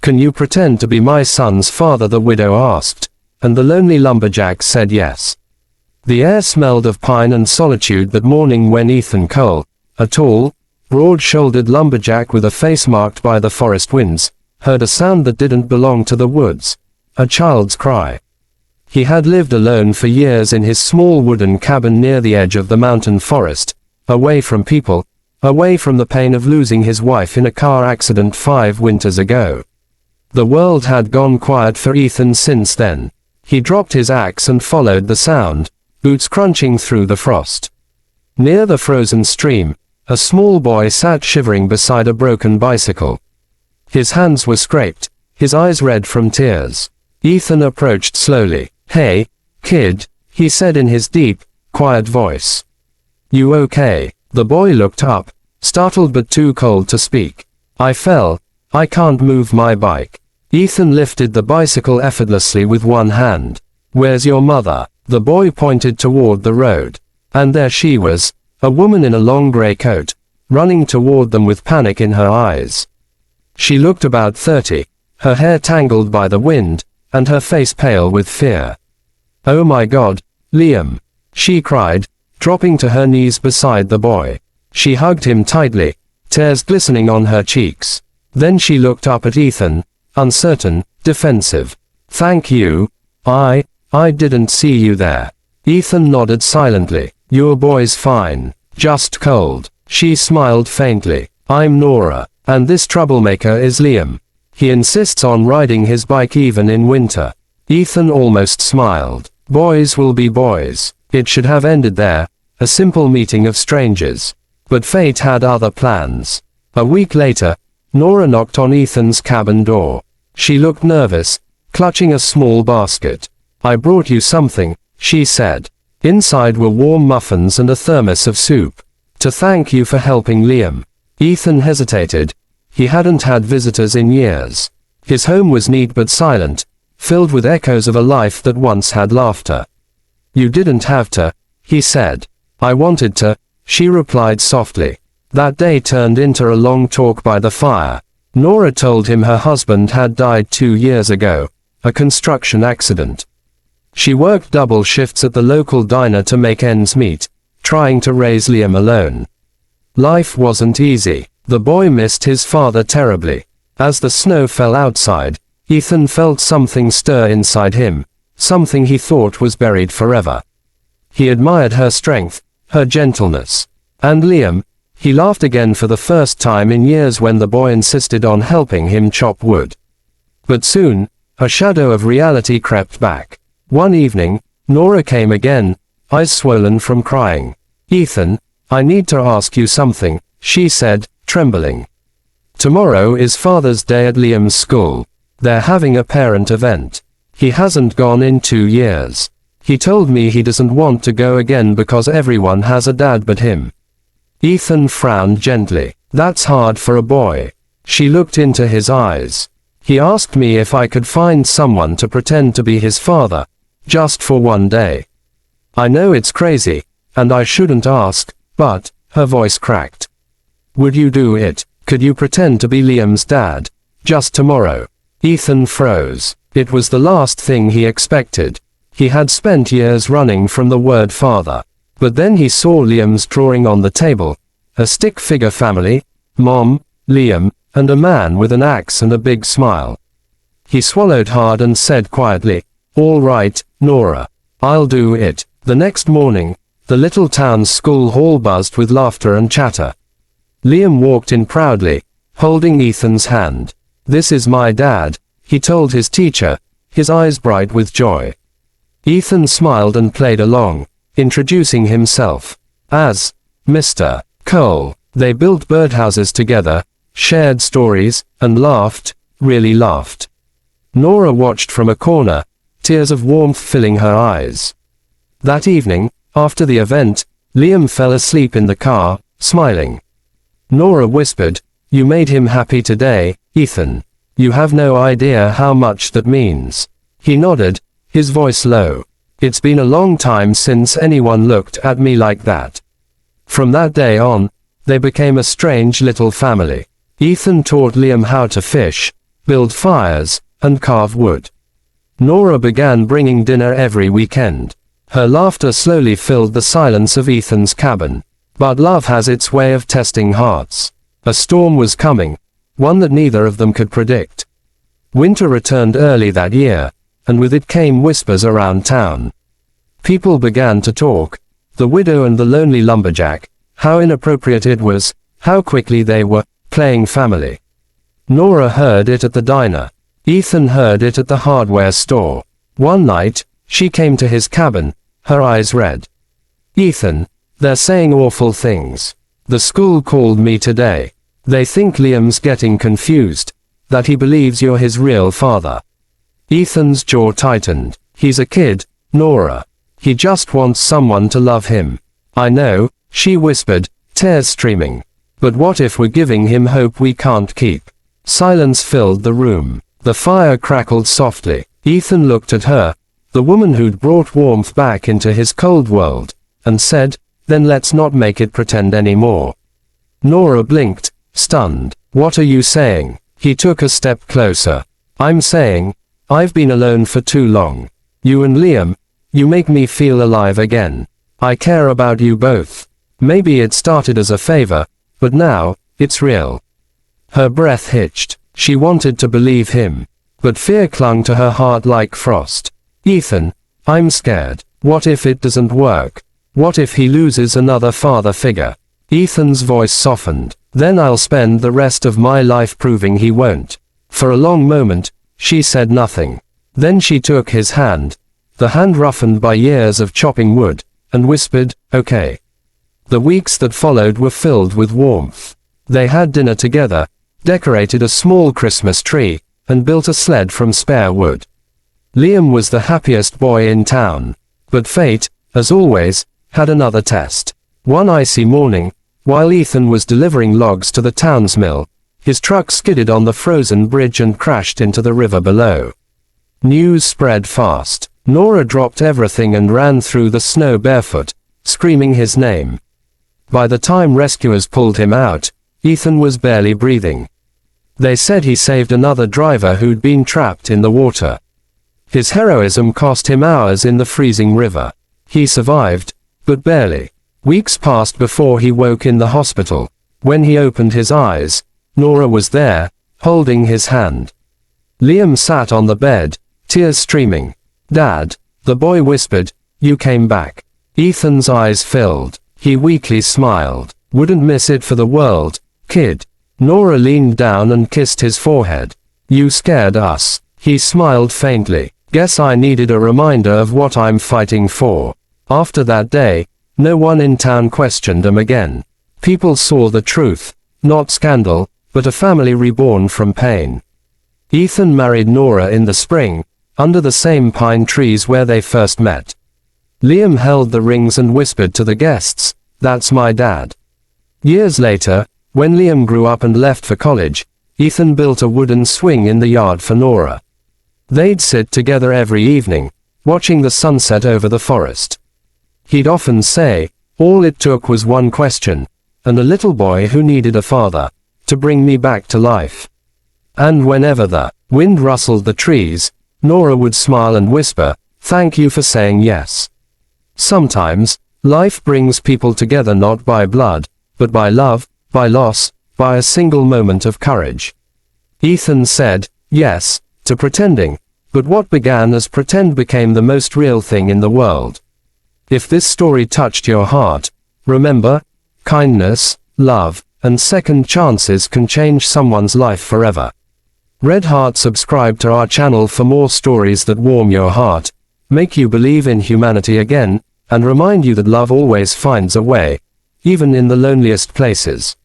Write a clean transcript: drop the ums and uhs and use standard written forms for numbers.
"Can you pretend to be my son's father?" the widow asked, and the lonely lumberjack said yes. The air smelled of pine and solitude that morning when Ethan Cole, a tall, broad-shouldered lumberjack with a face marked by the forest winds, heard a sound that didn't belong to the woods, a child's cry. He had lived alone for years in his small wooden cabin near the edge of the mountain forest, away from people, away from the pain of losing his wife in a car accident 5 winters ago. The world had gone quiet for Ethan since then. He dropped his axe and followed the sound, boots crunching through the frost. Near the frozen stream, a small boy sat shivering beside a broken bicycle. His hands were scraped, his eyes red from tears. Ethan approached slowly. "Hey, kid," he said in his deep, quiet voice. "You okay?" The boy looked up, startled but too cold to speak. "I fell. I can't move my bike." Ethan lifted the bicycle effortlessly with one hand. "Where's your mother?" The boy pointed toward the road. And there she was, a woman in a long gray coat, running toward them with panic in her eyes. She looked about 30, her hair tangled by the wind, and her face pale with fear. "Oh my God, Liam!" she cried, dropping to her knees beside the boy. She hugged him tightly, tears glistening on her cheeks. Then she looked up at Ethan, uncertain, defensive. "Thank you. I didn't see you there." Ethan nodded silently. "Your boy's fine. Just cold." She smiled faintly. "I'm Nora, and this troublemaker is Liam. He insists on riding his bike even in winter." Ethan almost smiled. Boys will be boys. It should have ended there, a simple meeting of strangers. But fate had other plans. A week later, Nora knocked on Ethan's cabin door. She looked nervous, clutching a small basket. "I brought you something," she said. Inside were warm muffins and a thermos of soup. "To thank you for helping Liam." Ethan hesitated. He hadn't had visitors in years. His home was neat but silent, filled with echoes of a life that once had laughter. "You didn't have to," he said. "I wanted to," she replied softly. That day turned into a long talk by the fire. Nora told him her husband had died 2 years ago, a construction accident. She worked double shifts at the local diner to make ends meet, trying to raise Liam alone. Life wasn't easy. The boy missed his father terribly. As the snow fell outside, Ethan felt something stir inside him, something he thought was buried forever. He admired her strength, her gentleness. And Liam, he laughed again for the first time in years when the boy insisted on helping him chop wood. But soon, a shadow of reality crept back. One evening, Nora came again, eyes swollen from crying. "Ethan, I need to ask you something," she said, trembling. "Tomorrow is Father's Day at Liam's school. They're having a parent event. He hasn't gone in 2 years. He told me he doesn't want to go again because everyone has a dad but him." Ethan frowned gently. "That's hard for a boy." She looked into his eyes. "He asked me if I could find someone to pretend to be his father, just for one day. I know it's crazy, and I shouldn't ask, but," her voice cracked. "Would you do it? Could you pretend to be Liam's dad? Just tomorrow?" Ethan froze. It was the last thing he expected. He had spent years running from the word father. But then he saw Liam's drawing on the table. A stick figure family, Mom, Liam, and a man with an axe and a big smile. He swallowed hard and said quietly, "All right, Nora. I'll do it." The next morning, the little town's school hall buzzed with laughter and chatter. Liam walked in proudly, holding Ethan's hand. "This is my dad," he told his teacher, his eyes bright with joy. Ethan smiled and played along, introducing himself as Mr. Cole. They built birdhouses together, shared stories, and laughed, really laughed. Nora watched from a corner, tears of warmth filling her eyes. That evening, after the event, Liam fell asleep in the car, smiling. Nora whispered, "You made him happy today, Ethan. You have no idea how much that means." He nodded, his voice low. "It's been a long time since anyone looked at me like that." From that day on, they became a strange little family. Ethan taught Liam how to fish, build fires, and carve wood. Nora began bringing dinner every weekend. Her laughter slowly filled the silence of Ethan's cabin. But love has its way of testing hearts. A storm was coming, one that neither of them could predict. Winter returned early that year, and with it came whispers around town. People began to talk, the widow and the lonely lumberjack, how inappropriate it was, how quickly they were playing family. Nora heard it at the diner. Ethan heard it at the hardware store. One night, she came to his cabin, her eyes red. "Ethan, they're saying awful things. The school called me today. They think Liam's getting confused, that he believes you're his real father." Ethan's jaw tightened. "He's a kid, Nora. He just wants someone to love him." "I know," she whispered, tears streaming. "But what if we're giving him hope we can't keep?" Silence filled the room. The fire crackled softly. Ethan looked at her, the woman who'd brought warmth back into his cold world, and said, "Then let's not make it pretend anymore." Nora blinked, stunned. "What are you saying?" He took a step closer. "I'm saying, I've been alone for too long. You and Liam, you make me feel alive again. I care about you both. Maybe it started as a favor, but now, it's real." Her breath hitched. She wanted to believe him, but fear clung to her heart like frost. "Ethan, I'm scared. What if it doesn't work? What if he loses another father figure?" Ethan's voice softened. "Then I'll spend the rest of my life proving he won't." For a long moment, she said nothing. Then she took his hand, the hand roughened by years of chopping wood, and whispered, "Okay." The weeks that followed were filled with warmth. They had dinner together, decorated a small Christmas tree, and built a sled from spare wood. Liam was the happiest boy in town. But fate, as always, had another test. One icy morning, while Ethan was delivering logs to the town's mill, his truck skidded on the frozen bridge and crashed into the river below. News spread fast. Nora dropped everything and ran through the snow barefoot, screaming his name. By the time rescuers pulled him out, Ethan was barely breathing. They said he saved another driver who'd been trapped in the water. His heroism cost him hours in the freezing river. He survived, but barely. Weeks passed before he woke in the hospital. When he opened his eyes, Nora was there, holding his hand. Liam sat on the bed, tears streaming. "Dad," the boy whispered, "you came back." Ethan's eyes filled. He weakly smiled. "Wouldn't miss it for the world, kid." Nora leaned down and kissed his forehead. "You scared us." He smiled faintly. "Guess I needed a reminder of what I'm fighting for." After that day, no one in town questioned him again. People saw the truth, not scandal, but a family reborn from pain. Ethan married Nora in the spring, under the same pine trees where they first met. Liam held the rings and whispered to the guests, "That's my dad." Years later, when Liam grew up and left for college, Ethan built a wooden swing in the yard for Nora. They'd sit together every evening, watching the sunset over the forest. He'd often say, "All it took was one question, and a little boy who needed a father, to bring me back to life." And whenever the wind rustled the trees, Nora would smile and whisper, "Thank you for saying yes." Sometimes, life brings people together not by blood, but by love, by loss, by a single moment of courage. Ethan said, yes, to pretending, but what began as pretend became the most real thing in the world. If this story touched your heart, remember, kindness, love, and second chances can change someone's life forever. Red Heart, subscribe to our channel for more stories that warm your heart, make you believe in humanity again, and remind you that love always finds a way, even in the loneliest places.